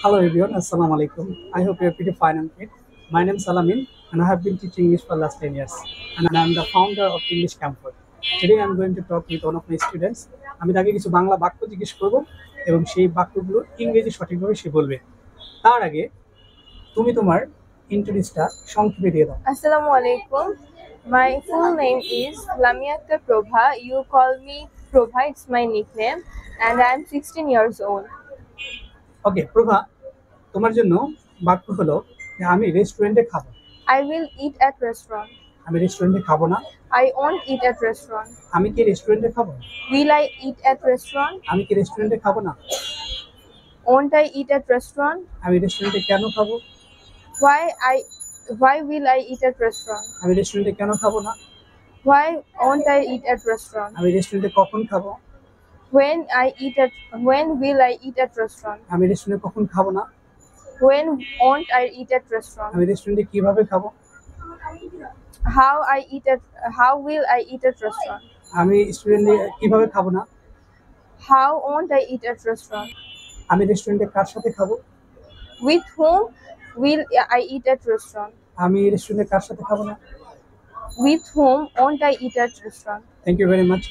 Hello everyone, Assalamu alaikum. I hope you're pretty fine and fit. My name is Alamin and I have been teaching English for the last 10 years. And I'm the founder of English Comfort. Today I'm going to talk with one of my students. আমি তাকে কিছু বাংলা বাক্য জিজ্ঞেস করব এবং সেই বাক্যগুলো ইংরেজি সঠিকভাবে সে বলবে। তার আগে তুমি তোমার ইন্ট্রোডিউসটা সংক্ষেপে দিয়ে দাও। Assalamu alaikum. My full name is Lamia Prabha. You call me Prabha, it's my nickname, and I'm 16 years old. ওকে প্রভা, তোমার জন্য বাক্য হলো যে আমি রেস্টুরেন্টে খাবো। I will eat at restaurant. আমি রেস্টুরেন্টে খাবো না। I won't eat at restaurant. আমি কি রেস্টুরেন্টে খাবো? Will I eat at restaurant? আমি কি রেস্টুরেন্টে খাবো না? Won't I eat at restaurant? আমি রেস্টুরেন্টে কেন খাবো? Why will I eat at restaurant? আমি রেস্টুরেন্টে কেন খাবো না? Why won't I eat at restaurant? আমি রেস্টুরেন্টে কখন খাবো? When will I eat at restaurant? আমি রেস্টুরেন্টে কখন খাবো না? When won't I eat at restaurant? আমি রেস্টুরেন্টে কিভাবে খাবো? How will I eat at restaurant? আমি রেস্টুরেন্টে কিভাবে খাবো না? How won't I eat at restaurant? আমি রেস্টুরেন্টে কার সাথে খাবো? With whom will I eat at restaurant? আমি রেস্টুরেন্টে কার সাথে খাবো না? With whom won't I eat at restaurant? Thank you very much.